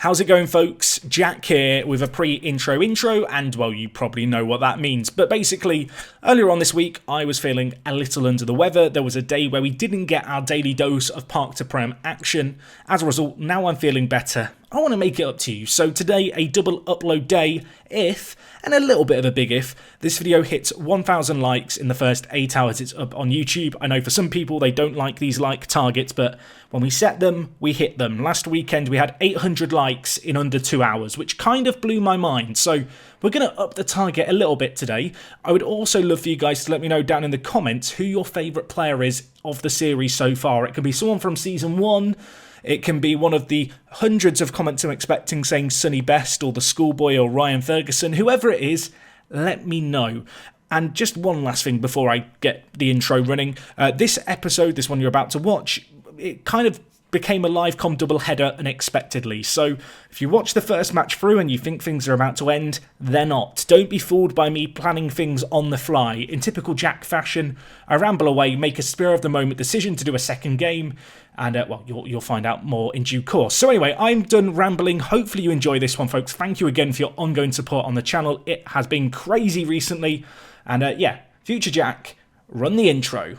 How's it going, folks? Jack here with a pre-intro and, well, you probably know what that means. But basically, earlier on this week, I was feeling a little under the weather. There was a day where we didn't get our daily dose of Park to Prem action. As a result, now I'm feeling better. I want to make it up to you. So today, a double upload day if, and a little bit of a big if, this video hits 1,000 likes in the first 8 hours it's up on YouTube. I know for some people they don't like these like targets, but when we set them, we hit them. Last weekend we had 800 likes in under 2 hours, which kind of blew my mind. So we're going to up the target a little bit today. I would also love for you guys to let me know down in the comments who your favourite player is of the series so far. It could be someone from Season 1, it can be one of the hundreds of comments I'm expecting saying Sonny Best or the Schoolboy or Ryan Ferguson, whoever it is, let me know. And just one last thing before I get the intro running. This episode, this one you're about to watch, it kind of became a live com doubleheader unexpectedly. So if you watch the first match through and you think things are about to end, they're not. Don't be fooled by me planning things on the fly. In typical Jack fashion, I ramble away, make a spur of the moment decision to do a second game, and well, you'll find out more in due course. So anyway, I'm done rambling. Hopefully you enjoy this one, folks. Thank you again for your ongoing support on the channel. It has been crazy recently. And yeah, Future Jack, run the intro.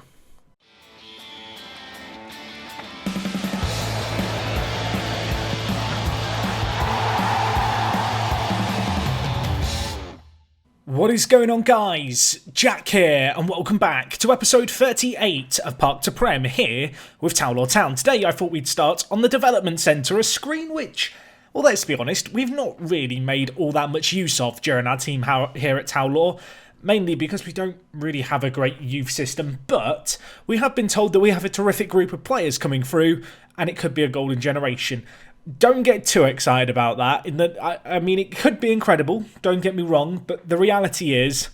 What is going on, guys? Jack here, and welcome back to episode 38 of Park to Prem here with Town. Today I thought we'd start on the Development Centre, a screen which, well, let's be honest, we've not really made all that much use of during our team here at Town, mainly because we don't really have a great youth system, but we have been told that we have a terrific group of players coming through, and it could be a golden generation. Don't get too excited about that. I mean, it could be incredible, don't get me wrong, but the reality is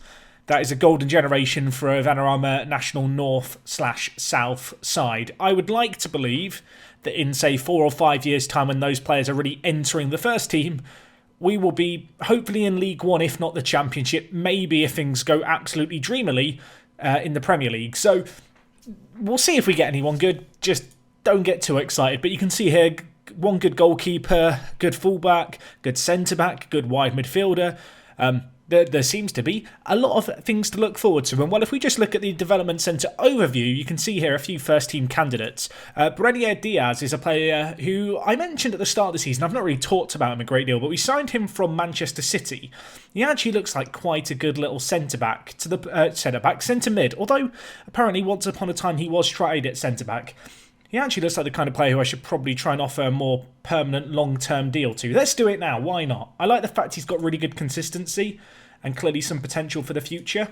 that is a golden generation for a Vanarama National North/South side. I would like to believe that in, say, 4 or 5 years' time, when those players are really entering the first team, we will be hopefully in League One, if not the Championship, maybe if things go absolutely dreamily in the Premier League. So we'll see if we get anyone good. Just don't get too excited. But you can see here, one good goalkeeper, good fullback, good centre-back, good wide midfielder. There seems to be a lot of things to look forward to. And well, if we just look at the Development Centre overview, you can see here a few first-team candidates. Brenier Diaz is a player who I mentioned at the start of the season. I've not really talked about him a great deal, but we signed him from Manchester City. He actually looks like quite a good little centre-back to the centre-mid, although apparently once upon a time he was tried at centre-back. He actually looks like the kind of player who I should probably try and offer a more permanent long-term deal to. Let's do it now, why not? I like the fact he's got really good consistency and clearly some potential for the future.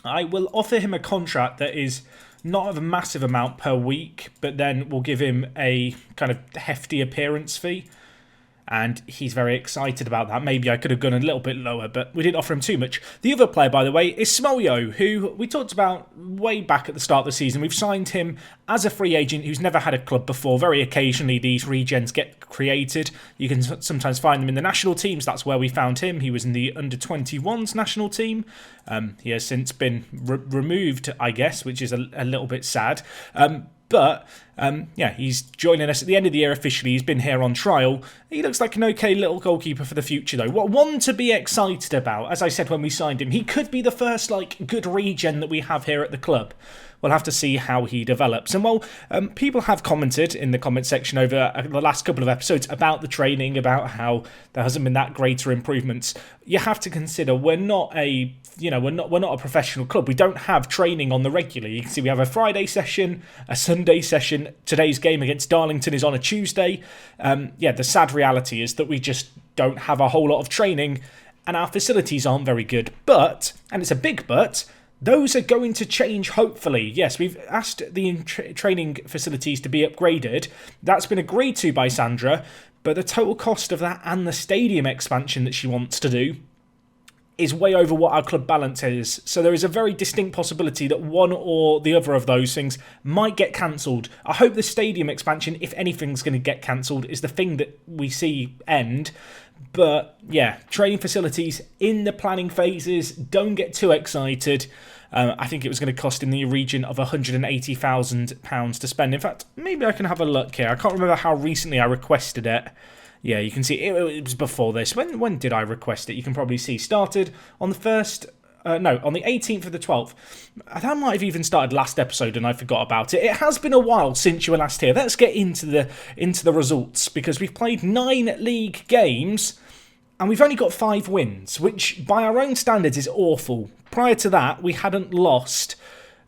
I will offer him a contract that is not of a massive amount per week, but then we'll give him a kind of hefty appearance fee. And he's very excited about that. Maybe I could have gone a little bit lower, but we didn't offer him too much. The other player, by the way, is Smolyo, who we talked about way back at the start of the season. We've signed him as a free agent who's never had a club before. Very occasionally, these regens get created. You can sometimes find them in the national teams. That's where we found him. He was in the under-21s national team. He has since been removed, I guess, which is a little bit sad. But, yeah, he's joining us at the end of the year officially. He's been here on trial. He looks like an okay little goalkeeper for the future, though. One to be excited about. As I said when we signed him, he could be the first, good regen that we have here at the club. We'll have to see how he develops. And, well, people have commented in the comment section over the last couple of episodes about the training, about how there hasn't been that greater improvements. You have to consider we're not a professional club. We don't have training on the regular. You can see we have a Friday session, a Sunday session. Today's game against Darlington is on a Tuesday. Yeah, the sad reality is that we just don't have a whole lot of training and our facilities aren't very good. But, and it's a big but, those are going to change, hopefully. Yes, we've asked the training facilities to be upgraded. That's been agreed to by Sandra, but the total cost of that and the stadium expansion that she wants to do is way over what our club balance is. So there is a very distinct possibility that one or the other of those things might get cancelled. I hope the stadium expansion, if anything's going to get cancelled, is the thing that we see end. But yeah, training facilities in the planning phases. Don't get too excited. I think it was going to cost in the region of £180,000 to spend. In fact, maybe I can have a look here. I can't remember how recently I requested it. Yeah, you can see it was before this. When did I request it? You can probably see started on the 1st. No, on the 18th of the 12th. That might have even started last episode and I forgot about it. It has been a while since you were last here. Let's get into the results, because we've played 9 league games and we've only got 5 wins, which by our own standards is awful. Prior to that, we hadn't lost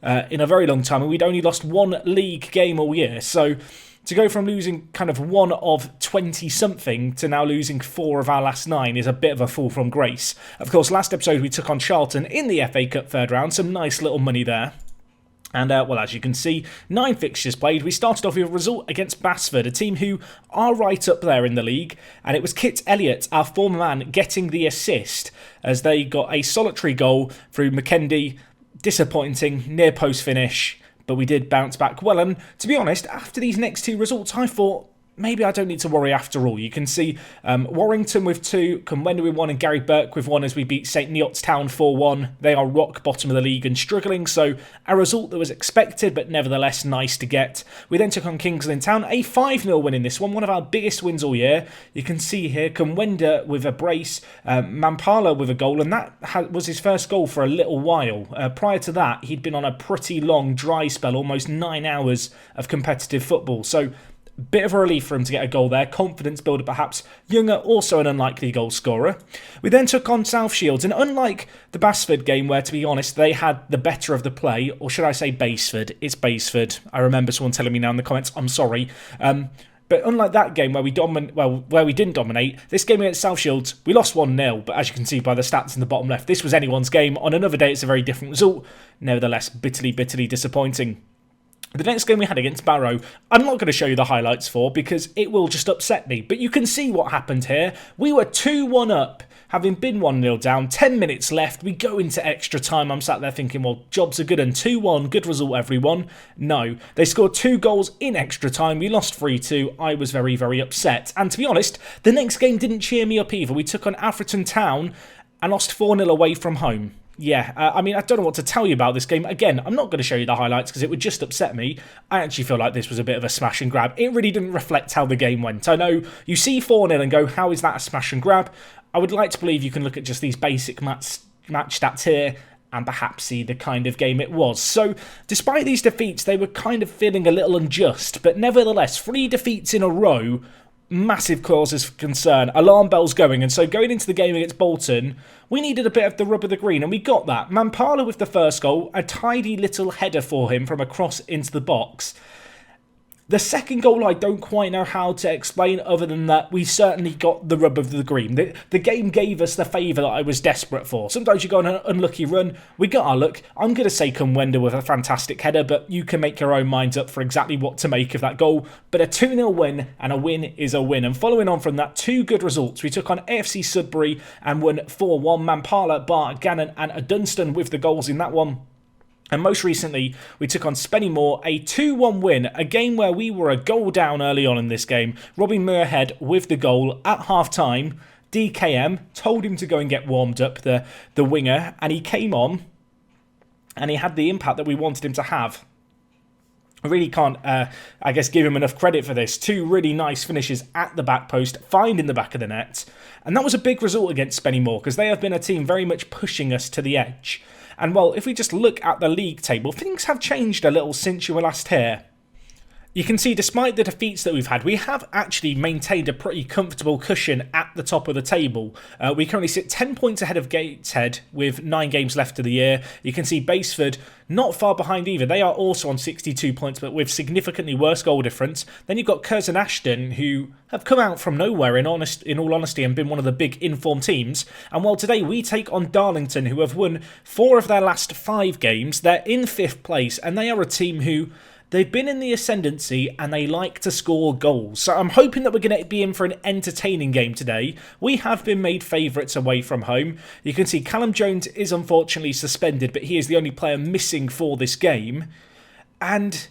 in a very long time, and we'd only lost 1 league game all year. So to go from losing kind of 1 of 20-something to now losing 4 of our last 9 is a bit of a fall from grace. Of course, last episode we took on Charlton in the FA Cup third round, some nice little money there. And, well, as you can see, 9 fixtures played. We started off with a result against Basford, a team who are right up there in the league. And it was Kit Elliott, our former man, getting the assist as they got a solitary goal through McKendy. Disappointing, near post finish. But we did bounce back well, and to be honest, after these next 2 results, I thought maybe I don't need to worry after all. You can see Warrington with 2, Kingsland with 1, and Gary Burke with 1 as we beat St Neots Town 4-1. They are rock bottom of the league and struggling, so a result that was expected, but nevertheless nice to get. We then took on Kingsland Town, a 5-0 win in this one of our biggest wins all year. You can see here Kingsland with a brace, Mampala with a goal, and that was his first goal for a little while. Prior to that, he'd been on a pretty long dry spell, almost 9 hours of competitive football, so bit of a relief for him to get a goal there. Confidence builder perhaps. Younger, also an unlikely goal scorer. We then took on South Shields, and unlike the Basford game where, to be honest, they had the better of the play, or should I say Basford? It's Basford. I remember someone telling me now in the comments, I'm sorry. But unlike that game where we didn't dominate, this game against South Shields, we lost 1-0, but as you can see by the stats in the bottom left, this was anyone's game. On another day, it's a very different result. Nevertheless, bitterly, bitterly disappointing. The next game we had against Barrow, I'm not going to show you the highlights for because it will just upset me. But you can see what happened here. We were 2-1 up, having been 1-0 down, 10 minutes left. We go into extra time. I'm sat there thinking, well, jobs are good and 2-1, good result, everyone. No, they scored 2 goals in extra time. We lost 3-2. I was very, very upset. And to be honest, the next game didn't cheer me up either. We took on Atherton Town and lost 4-0 away from home. Yeah, I mean, I don't know what to tell you about this game. Again, I'm not going to show you the highlights because it would just upset me. I actually feel like this was a bit of a smash and grab. It really didn't reflect how the game went. I know you see 4-0 and go, how is that a smash and grab? I would like to believe you can look at just these basic match stats here and perhaps see the kind of game it was. So, despite these defeats, they were kind of feeling a little unjust. But nevertheless, 3 defeats in a row, massive causes for concern, alarm bells going, and so going into the game against Bolton, we needed a bit of the rub of the green, and we got that. Mampala with the first goal, a tidy little header for him from a cross into the box. The second goal I don't quite know how to explain other than that we certainly got the rub of the green. The game gave us the favour that I was desperate for. Sometimes you go on an unlucky run. We got our luck. I'm going to say Kingsland with a fantastic header, but you can make your own minds up for exactly what to make of that goal. But a 2-0 win, and a win is a win. And following on from that, 2 good results. We took on AFC Sudbury and won 4-1. Mampala, Bart, Gannon and Dunstan with the goals in that one. And most recently, we took on Spennymoor, a 2-1 win, a game where we were a goal down early on in this game. Robbie Muirhead with the goal at half-time. DKM told him to go and get warmed up, the winger, and he came on, and he had the impact that we wanted him to have. I really can't, I guess, give him enough credit for this. 2 really nice finishes at the back post, finding the back of the net. And that was a big result against Spennymoor, because they have been a team very much pushing us to the edge. And, well, if we just look at the league table, things have changed a little since you were last here. You can see, despite the defeats that we've had, we have actually maintained a pretty comfortable cushion at the top of the table. We currently sit 10 points ahead of Gateshead with 9 games left of the year. You can see Basford not far behind either. They are also on 62 points, but with significantly worse goal difference. Then you've got Curzon Ashton, who have come out from nowhere, in all honesty, and been one of the big informed teams. And while today we take on Darlington, who have won 4 of their last 5 games, they're in 5th place, and they are a team who... they've been in the ascendancy and they like to score goals. So I'm hoping that we're going to be in for an entertaining game today. We have been made favourites away from home. You can see Callum Jones is unfortunately suspended, but he is the only player missing for this game. And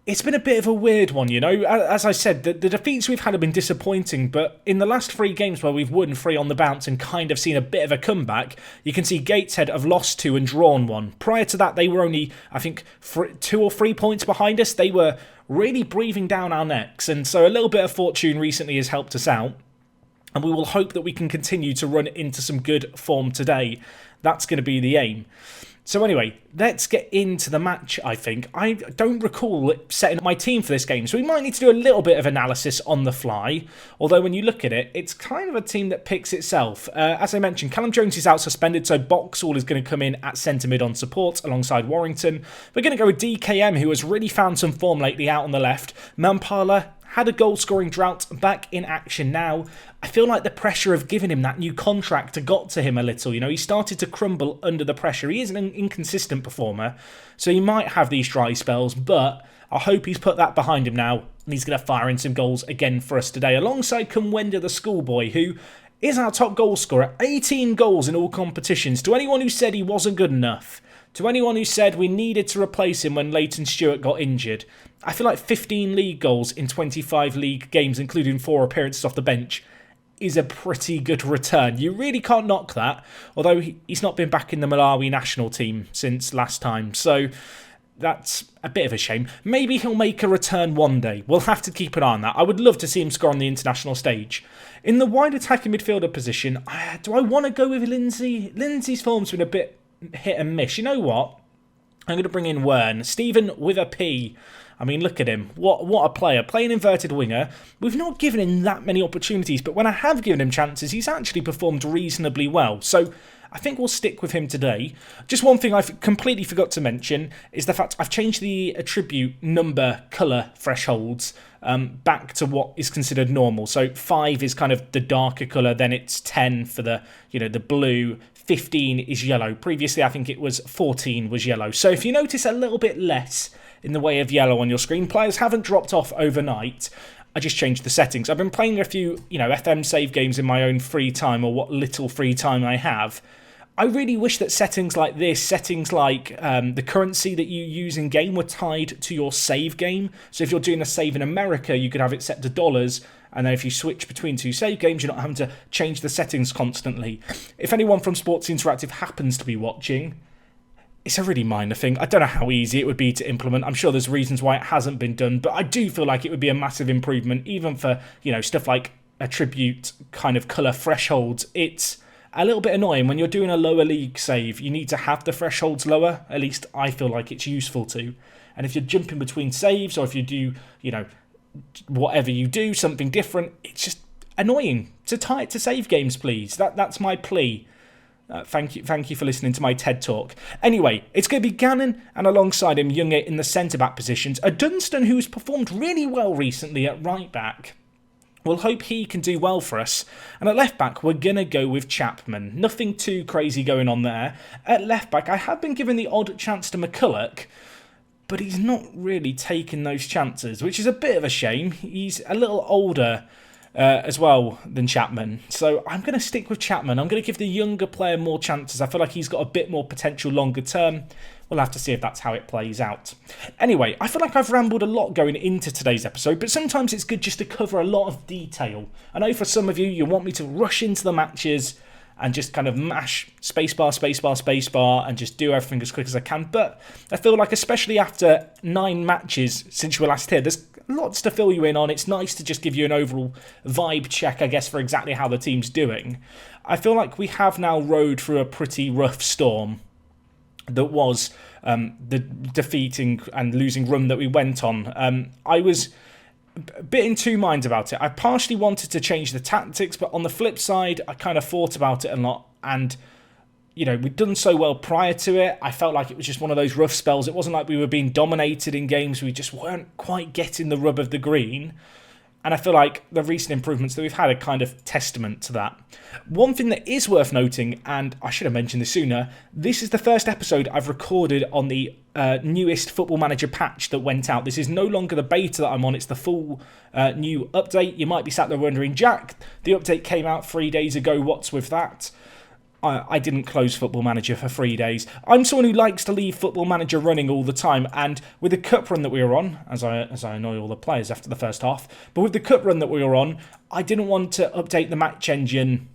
it's been a bit of a weird one, you know. As I said, the defeats we've had have been disappointing, but in the last 3 games where we've won 3 on the bounce and kind of seen a bit of a comeback, you can see Gateshead have lost 2 and drawn 1. Prior to that, they were only, I think, 2 or 3 points behind us. They were really breathing down our necks, and so a little bit of fortune recently has helped us out. and we will hope that we can continue to run into some good form today. That's going to be the aim. So anyway, let's get into the match, I think. I don't recall setting up my team for this game, so we might need to do a little bit of analysis on the fly. Although when you look at it, it's kind of a team that picks itself. As I mentioned, Callum Jones is out suspended, so Boxall is going to come in at centre mid on support alongside Warrington. We're going to go with DKM, who has really found some form lately out on the left. Mampala had a goal-scoring drought, back in action now. I feel like the pressure of giving him that new contract got to him a little. You know, he started to crumble under the pressure. He is an inconsistent performer, so he might have these dry spells, but I hope he's put that behind him now, and he's going to fire in some goals again for us today, alongside Kumwenda the schoolboy, who is our top goal scorer. 18 goals in all competitions. To anyone who said he wasn't good enough, to anyone who said we needed to replace him when Leighton Stewart got injured, I feel like 15 league goals in 25 league games, including 4 appearances off the bench, is a pretty good return. You really can't knock that, although he's not been back in the Malawi national team since last time, so that's a bit of a shame. Maybe he'll make a return one day. We'll have to keep an eye on that. I would love to see him score on the international stage. In the wide attacking midfielder position, do I want to go with Lindsay? Lindsay's form's been a bit hit and miss. You know what? I'm going to bring in Wern. Stephen with a P. I mean, look at him. What a player. Playing inverted winger. We've not given him that many opportunities, but when I have given him chances, he's actually performed reasonably well. So I think we'll stick with him today. Just one thing I completely forgot to mention is the fact I've changed the attribute number colour thresholds back to what is considered normal. So 5 is kind of the darker colour, then it's 10 for the blue, 15 is yellow. Previously, I think it was 14 was yellow. So if you notice a little bit less in the way of yellow on your screen, players haven't dropped off overnight. I just changed the settings. I've been playing a few, FM save games in my own free time, or what little free time I have. I really wish that settings like this, settings like the currency that you use in game, were tied to your save game. So if you're doing a save in America, you could have it set to dollars, and then if you switch between 2 save games, you're not having to change the settings constantly. If anyone from Sports Interactive happens to be watching, it's a really minor thing. I don't know how easy it would be to implement. I'm sure there's reasons why it hasn't been done, but I do feel like it would be a massive improvement, even for, stuff like attribute kind of colour thresholds. It's a little bit annoying when you're doing a lower league save. You need to have the thresholds lower. At least I feel like it's useful to. And if you're jumping between saves, or if you do, whatever you do, something different, it's just annoying. To tie it to save games, please. That's my plea. Thank you for listening to my TED Talk. Anyway, it's going to be Gannon, and alongside him, Younger in the centre-back positions. A Dunstan who's performed really well recently at right-back. We'll hope he can do well for us. And at left-back, we're going to go with Chapman. Nothing too crazy going on there. At left-back, I have been given the odd chance to McCulloch, but he's not really taken those chances, which is a bit of a shame. He's a little older as well than Chapman. So I'm going to stick with Chapman. I'm going to give the younger player more chances. I feel like he's got a bit more potential longer term. We'll have to see if that's how it plays out. Anyway, I feel like I've rambled a lot going into today's episode, but sometimes it's good just to cover a lot of detail. I know for some of you, you want me to rush into the matches and just kind of mash spacebar, spacebar, spacebar, and just do everything as quick as I can. But I feel like, especially after 9 matches since you were last here, there's lots to fill you in on. It's nice to just give you an overall vibe check, I guess, for exactly how the team's doing. I feel like we have now rode through a pretty rough storm that was the defeating and losing run that we went on. I was a bit in two minds about it. I partially wanted to change the tactics, but on the flip side, I kind of thought about it a lot, and we'd done so well prior to it. I felt like it was just one of those rough spells. It wasn't like we were being dominated in games. We just weren't quite getting the rub of the green. And I feel like the recent improvements that we've had are kind of testament to that. One thing that is worth noting, and I should have mentioned this sooner, this is the first episode I've recorded on the newest Football Manager patch that went out. This is no longer the beta that I'm on, it's the full new update. You might be sat there wondering, Jack, the update came out 3 days ago, what's with that? I didn't close Football Manager for 3 days. I'm someone who likes to leave Football Manager running all the time, and with the cup run that we were on, as I annoy all the players after the first half, but with the cup run that we were on, I didn't want to update the match engine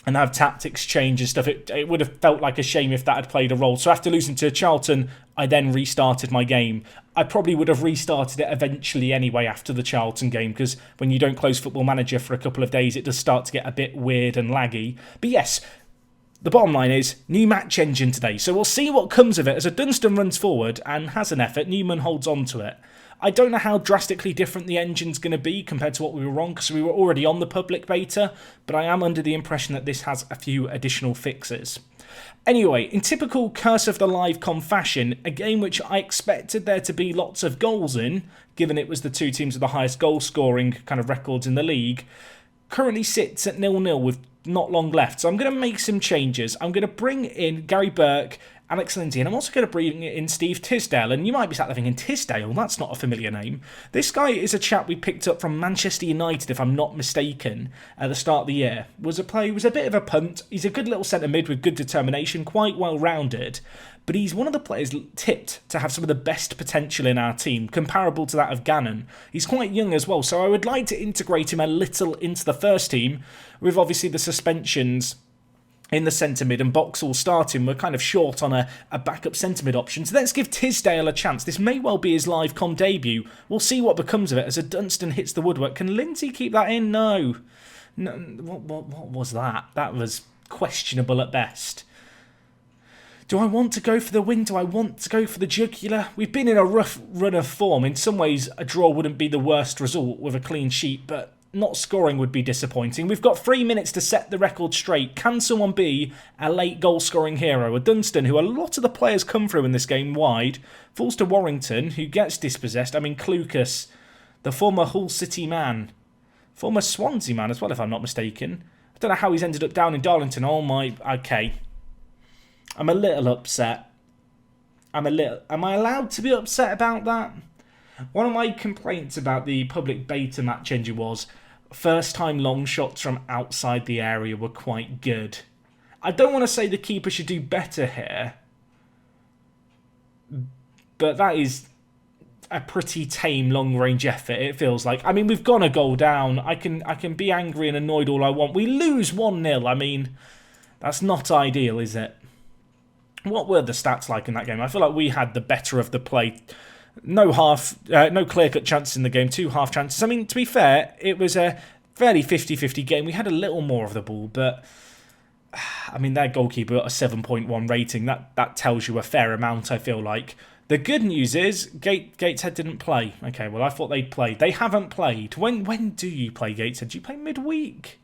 and have tactics change and stuff, it would have felt like a shame if that had played a role. So after losing to Charlton, I then restarted my game. I probably would have restarted it eventually anyway after the Charlton game, because when you don't close Football Manager for a couple of days, it does start to get a bit weird and laggy. But yes, the bottom line is, new match engine today. So we'll see what comes of it as a Dunstan runs forward and has an effort. Newman holds on to it. I don't know how drastically different the engine's going to be compared to what we were on, because we were already on the public beta, but I am under the impression that this has a few additional fixes. Anyway, in typical Curse of the Live-Com fashion, a game which I expected there to be lots of goals in, given it was the two teams with the highest goal-scoring kind of records in the league, currently sits at 0-0 with not long left. So I'm going to make some changes. I'm going to bring in Gary Burke, Alex Lindsay, and I'm also going to bring in Steve Tisdale. And you might be sat there thinking, Tisdale? That's not a familiar name. This guy is a chap we picked up from Manchester United, if I'm not mistaken, at the start of the year. Was a bit of a punt. He's a good little centre mid with good determination, quite well rounded. But he's one of the players tipped to have some of the best potential in our team, comparable to that of Gannon. He's quite young as well, so I would like to integrate him a little into the first team, with obviously the suspensions in the centre mid and Boxall starting. We're kind of short on a backup centre mid option. So let's give Tisdale a chance. This may well be his live-com debut. We'll see what becomes of it as a Dunstan hits the woodwork. Can Lindsay keep that in? No. What was that? That was questionable at best. Do I want to go for the win? Do I want to go for the jugular? We've been in a rough run of form. In some ways, a draw wouldn't be the worst result with a clean sheet, but not scoring would be disappointing. We've got 3 minutes to set the record straight. Can someone be a late goal-scoring hero? A Dunstan, who a lot of the players come through in this game wide, falls to Warrington, who gets dispossessed. I mean, Clucas, the former Hull City man, former Swansea man as well, if I'm not mistaken. I don't know how he's ended up down in Darlington. Oh my, okay. I'm a little upset. Am I allowed to be upset about that? One of my complaints about the public beta match engine was first-time long shots from outside the area were quite good. I don't want to say the keeper should do better here, but that is a pretty tame long-range effort, it feels like. I mean, we've gone a goal down. I can be angry and annoyed all I want. We lose 1-0. I mean, that's not ideal, is it? What were the stats like in that game? I feel like we had the better of the play. No clear-cut chances in the game, 2 half chances. I mean, to be fair, it was a fairly 50-50 game. We had a little more of the ball, but I mean, their goalkeeper got a 7.1 rating. That tells you a fair amount, I feel like. The good news is Gateshead didn't play. Okay, well, I thought they'd played. They haven't played. When do you play Gateshead? Do you play midweek?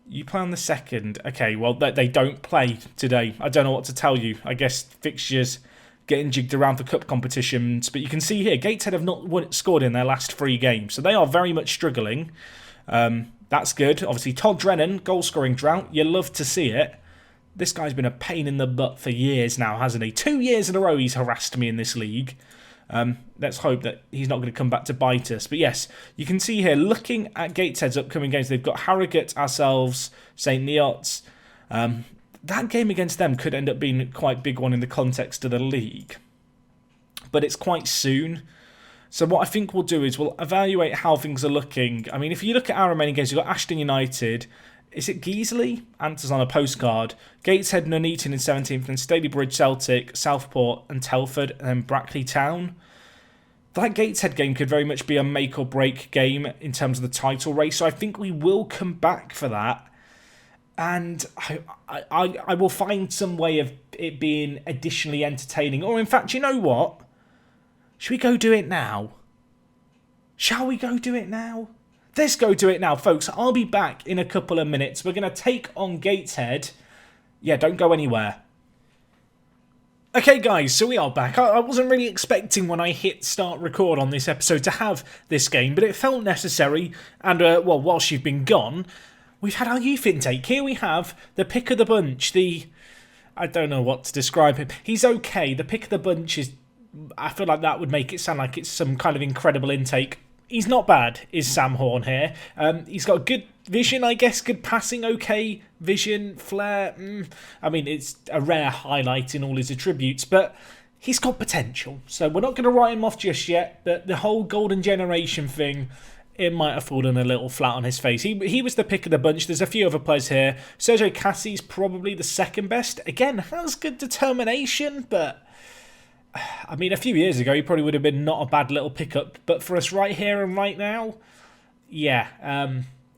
You play on the 2nd. Okay, well, they don't play today. I don't know what to tell you. I guess fixtures getting jigged around for cup competitions. But you can see here, Gateshead have not scored in their last 3 games. So they are very much struggling. That's good. Obviously, Todd Drennan, goal-scoring drought. You love to see it. This guy's been a pain in the butt for years now, hasn't he? 2 years in a row he's harassed me in this league. Let's hope that he's not going to come back to bite us. But yes, you can see here, looking at Gateshead's upcoming games, they've got Harrogate, ourselves, St Neots. That game against them could end up being quite a big one in the context of the league. But it's quite soon. So what I think we'll do is we'll evaluate how things are looking. I mean, if you look at our remaining games, you've got Ashton United. Is it Geesley? Answers on a postcard. Gateshead, Nuneaton in 17th, then Stalybridge, Celtic, Southport and Telford, and then Brackley Town. That Gateshead game could very much be a make or break game in terms of the title race. So I think we will come back for that. And I will find some way of it being additionally entertaining. Or in fact, you know what? Should we go do it now? Shall we go do it now? Let's go do it now, folks. I'll be back in a couple of minutes. We're going to take on Gateshead. Yeah, don't go anywhere. Okay, guys, so we are back. I wasn't really expecting when I hit start record on this episode to have this game, but it felt necessary. And, well, whilst you've been gone, we've had our youth intake. Here we have the pick of the bunch. I don't know what to describe him. He's okay. The pick of the bunch is... I feel like that would make it sound like it's some kind of incredible intake. He's not bad, is Sam Horn here. He's got good vision, I guess, good passing, okay. Vision, flair, I mean, it's a rare highlight in all his attributes, but he's got potential. So we're not going to write him off just yet, but the whole golden generation thing it might have fallen a little flat on his face. He was the pick of the bunch. There's a few other players here. Sergio Cassie's probably the second best. Again, has good determination, but I mean, a few years ago, he probably would have been not a bad little pickup. But for us right here and right now, yeah,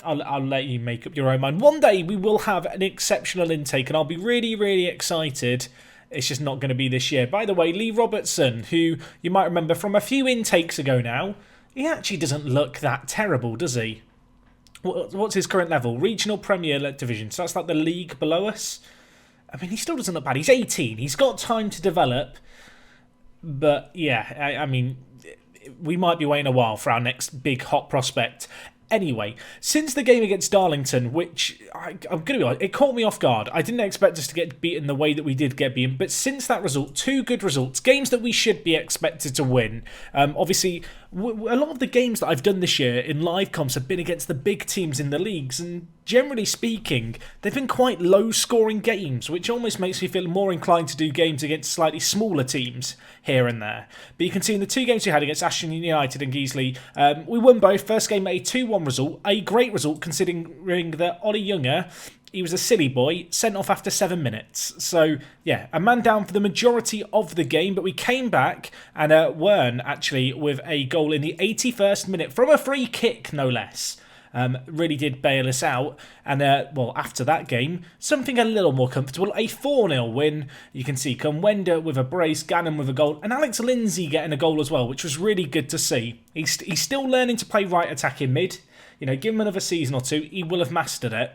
I'll let you make up your own mind. One day we will have an exceptional intake, and I'll be really, really excited. It's just not going to be this year. By the way, Lee Robertson, who you might remember from a few intakes ago now, he actually doesn't look that terrible, does he? What's his current level? Regional Premier Division. So that's like the league below us. I mean, he still doesn't look bad. He's 18. He's got time to develop. But yeah, I mean, we might be waiting a while for our next big hot prospect. Anyway, since the game against Darlington, which I'm going to be honest, it caught me off guard. I didn't expect us to get beaten the way that we did get beaten. But since that result, two good results, games that we should be expected to win. Obviously, a lot of the games that I've done this year in live comps have been against the big teams in the leagues. And generally speaking, they've been quite low-scoring games, which almost makes me feel more inclined to do games against slightly smaller teams here and there. But you can see in the two games we had against Ashton United and Geesley, we won both. First game, a 2-1 result, a great result considering that Ollie Younger, he was a silly boy, sent off after 7 minutes. So, yeah, a man down for the majority of the game, but we came back and Wern, actually, with a goal in the 81st minute from a free kick, no less. Really did bail us out. And, well, after that game, something a little more comfortable, a 4-0 win. You can see Conwenda with a brace, Gannon with a goal, and Alex Lindsay getting a goal as well, which was really good to see. He's still learning to play right attacking mid. You know, give him another season or two, he will have mastered it.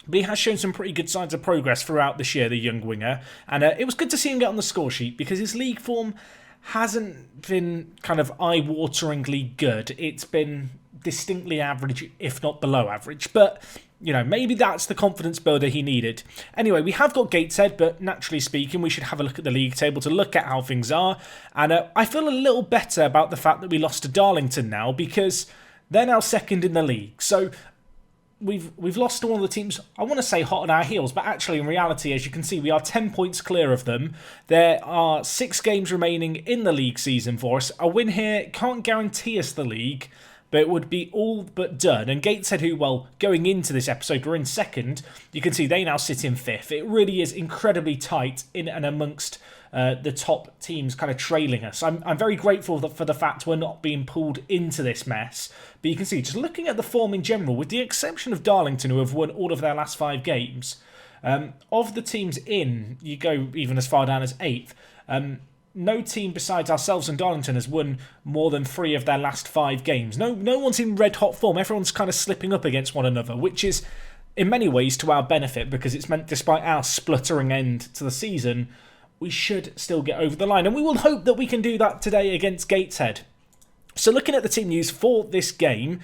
But he has shown some pretty good signs of progress throughout this year, the young winger. And it was good to see him get on the score sheet because his league form hasn't been kind of eye-wateringly good. It's been distinctly average, if not below average. But, you know, maybe that's the confidence builder he needed. Anyway, we have got Gateshead, but naturally speaking, we should have a look at the league table to look at how things are. And I feel a little better about the fact that we lost to Darlington now because they're now second in the league. So we've lost to one of the teams, I want to say hot on our heels, but actually in reality, as you can see, we are 10 points clear of them. There are 6 games remaining in the league season for us. A win here can't guarantee us the league, but it would be all but done. And Gateshead, who, well, going into this episode, were in second. You can see they now sit in 5th. It really is incredibly tight in and amongst the top teams kind of trailing us. I'm very grateful for the fact we're not being pulled into this mess. But you can see, just looking at the form in general, with the exception of Darlington, who have won all of their last 5 games, of the teams in, you go even as far down as 8th, no team besides ourselves and Darlington has won more than 3 of their last 5 games. No one's in red-hot form. Everyone's kind of slipping up against one another, which is, in many ways, to our benefit, because it's meant, despite our spluttering end to the season, we should still get over the line. And we will hope that we can do that today against Gateshead. So looking at the team news for this game,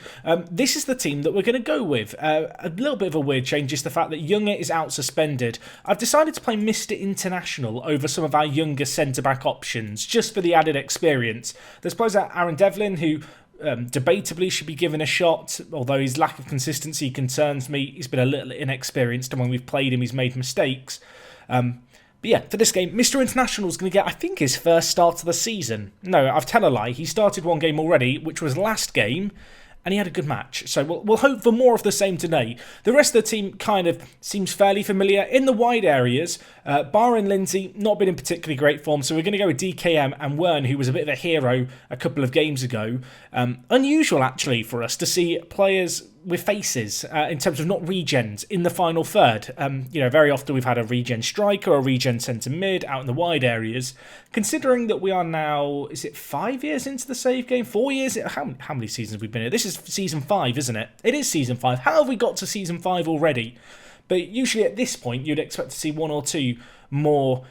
this is the team that we're going to go with. A little bit of a weird change is the fact that Younger is out suspended. I've decided to play Mr. International over some of our younger centre-back options, just for the added experience. There's players like Aaron Devlin, who debatably should be given a shot, although his lack of consistency concerns me. He's been a little inexperienced, and when we've played him, he's made mistakes. But yeah, for this game, Mr. International is going to get, I think, his first start of the season. No, I've tell a lie. He started one game already, which was last game, and he had a good match. So we'll hope for more of the same today. The rest of the team kind of seems fairly familiar. In the wide areas, Barr and Lindsay, not been in particularly great form, so we're going to go with DKM and Wern, who was a bit of a hero a couple of games ago. Unusual, actually, for us to see players with faces in terms of not regens in the final third. Very often we've had a regen striker or a regen centre mid out in the wide areas. Considering that we are now, is it 5 years into the save game? 4 years? How many seasons have we been here? This is season 5, isn't it? It is season 5. How have we got to season 5 already? But usually at this point you'd expect to see 1 or 2 more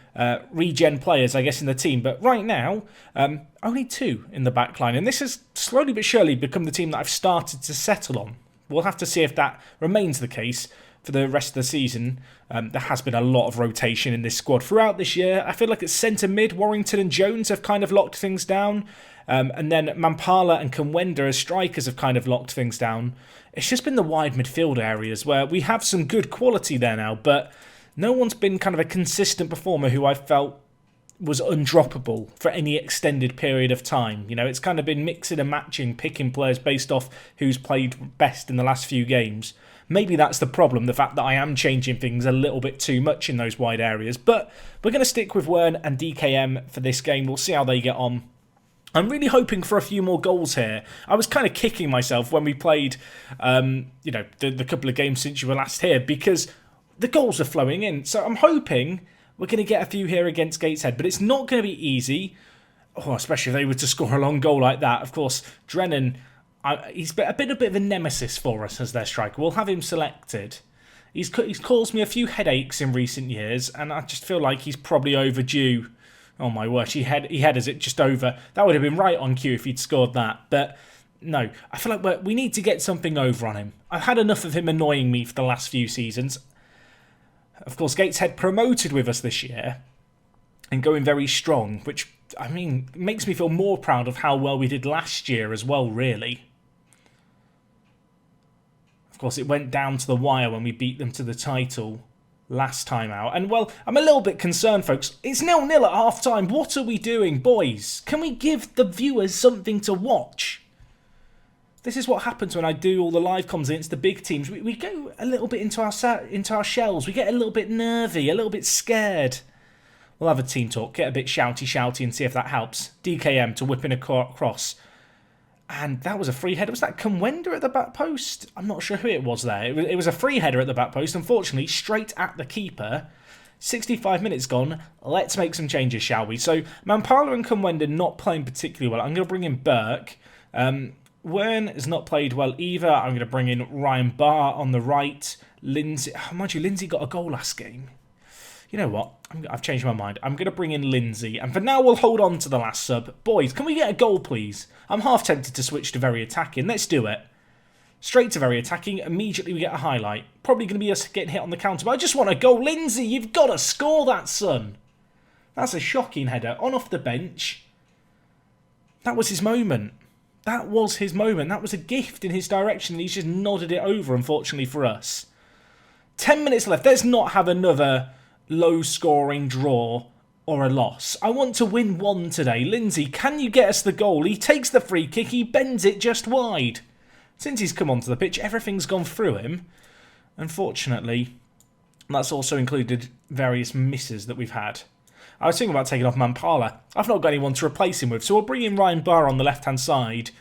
regen players, I guess, in the team. But right now, only 2 in the back line. And this has slowly but surely become the team that I've started to settle on. We'll have to see if that remains the case for the rest of the season. There has been a lot of rotation in this squad throughout this year. I feel like it's centre mid. Warrington and Jones have kind of locked things down. And then Mampala and Conwenda as strikers have kind of locked things down. It's just been the wide midfield areas where we have some good quality there now, but no one's been kind of a consistent performer who I felt was undroppable for any extended period of time. You know, it's kind of been mixing and matching, picking players based off who's played best in the last few games. Maybe that's the problem, the fact that I am changing things a little bit too much in those wide areas. But we're going to stick with Wern and DKM for this game. We'll see how they get on. I'm really hoping for a few more goals here. I was kind of kicking myself when we played, the couple of games since you were last here, because the goals are flowing in. So I'm hoping we're going to get a few here against Gateshead, but it's not going to be easy. Oh, especially if they were to score a long goal like that. Of course, Drennan, he's been a bit of a nemesis for us as their striker. We'll have him selected. He's caused me a few headaches in recent years, and I just feel like he's probably overdue. Oh my word, he headers it just over. That would have been right on cue if he'd scored that. But no, I feel like we need to get something over on him. I've had enough of him annoying me for the last few seasons. Of course, Gateshead promoted with us this year and going very strong, which, I mean, makes me feel more proud of how well we did last year as well, really. Of course, it went down to the wire when we beat them to the title last time out. And, well, I'm a little bit concerned, folks. It's 0-0 at half-time. What are we doing, boys? Can we give the viewers something to watch? This is what happens when I do all the live comms against the big teams. We go a little bit into our shells. We get a little bit nervy, a little bit scared. We'll have a team talk, get a bit shouty and see if that helps. DKM to whip in a cross. And that was a free header. Was that Kumwenda at the back post? I'm not sure who it was there. It was a free header at the back post, unfortunately, straight at the keeper. 65 minutes gone. Let's make some changes, shall we? So, Mampala and Kumwenda not playing particularly well. I'm going to bring in Burke. Wern has not played well either. I'm going to bring in Ryan Barr on the right. Lindsay, mind you, Lindsay got a goal last game. You know what? I've changed my mind. I'm going to bring in Lindsay. And for now, we'll hold on to the last sub. Boys, can we get a goal, please? I'm half tempted to switch to very attacking. Let's do it. Straight to very attacking. Immediately, we get a highlight. Probably going to be us getting hit on the counter. But I just want a goal. Lindsay, you've got to score that, son. That's a shocking header. On off the bench. That was his moment. That was his moment. That was a gift in his direction. And he's just nodded it over, unfortunately, for us. 10 minutes left. Let's not have another low-scoring draw or a loss. I want to win one today. Lindsay, can you get us the goal? He takes the free kick. He bends it just wide. Since he's come onto the pitch, everything's gone through him. Unfortunately, that's also included various misses that we've had. I was thinking about taking off Mampala. I've not got anyone to replace him with, so we'll bring in Ryan Barr on the left-hand side.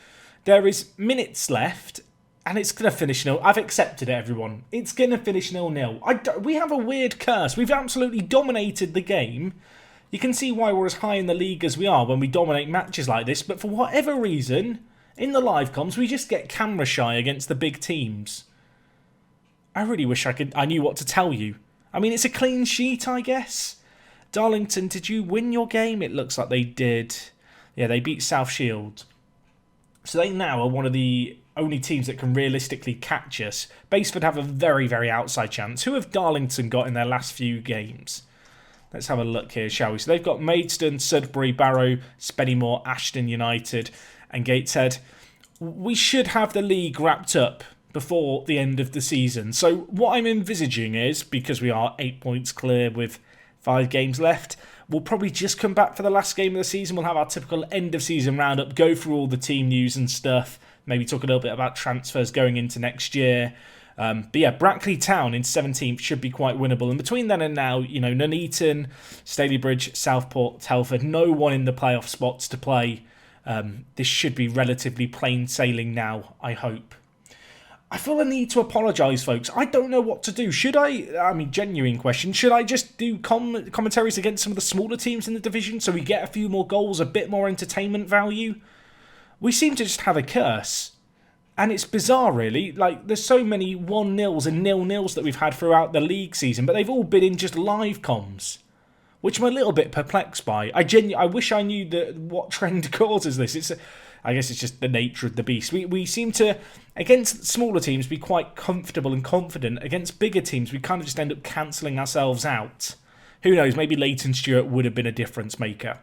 There is minutes left, and it's going to finish 0. I've accepted it, everyone. It's going to finish 0-0. We have a weird curse. We've absolutely dominated the game. You can see why we're as high in the league as we are when we dominate matches like this, but for whatever reason, in the live comms, we just get camera shy against the big teams. I really wish I knew what to tell you. I mean, it's a clean sheet, I guess. Darlington, did you win your game? It looks like they did. Yeah, they beat South Shield. So they now are one of the only teams that can realistically catch us. Baseford have a very, very outside chance. Who have Darlington got in their last few games? Let's have a look here, shall we? So they've got Maidstone, Sudbury, Barrow, Spennymoor, Ashton United and Gateshead. We should have the league wrapped up before the end of the season. So what I'm envisaging is, because we are 8 points clear with 5 games left, we'll probably just come back for the last game of the season. We'll have our typical end-of-season roundup, go through all the team news and stuff, maybe talk a little bit about transfers going into next year. But yeah, Brackley Town in 17th should be quite winnable. And between then and now, you know, Nuneaton, Stalybridge, Southport, Telford, no one in the playoff spots to play. This should be relatively plain sailing now, I hope. I feel a need to apologise, folks. I don't know what to do. Should I mean, genuine question, should I just do commentaries against some of the smaller teams in the division so we get a few more goals, a bit more entertainment value? We seem to just have a curse. And it's bizarre, really. Like, there's so many 1-0s and 0-0s that we've had throughout the league season, but they've all been in just live comms, which I'm a little bit perplexed by. I wish I knew what trend causes this. I guess it's just the nature of the beast. We seem to, against smaller teams, be quite comfortable and confident. Against bigger teams, we kind of just end up cancelling ourselves out. Who knows, maybe Leighton Stewart would have been a difference maker.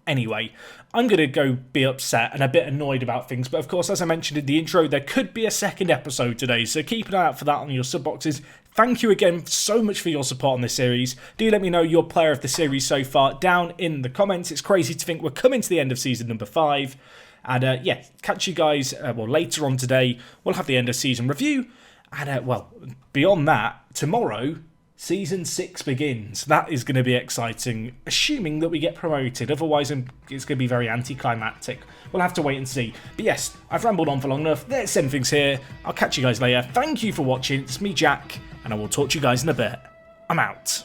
Anyway, I'm going to go be upset and a bit annoyed about things, but of course, as I mentioned in the intro, there could be a second episode today, so keep an eye out for that on your sub boxes. Thank you again so much for your support on this series. Do let me know your player of the series so far down in the comments. It's crazy to think we're coming to the end of season number 5. And yeah, catch you guys later on today. We'll have the end of season review. And beyond that, tomorrow, Season 6 begins. That is going to be exciting, assuming that we get promoted. Otherwise, it's going to be very anticlimactic. We'll have to wait and see. But yes, I've rambled on for long enough. Let's end things here. I'll catch you guys later. Thank you for watching. It's me, Jack, and I will talk to you guys in a bit. I'm out.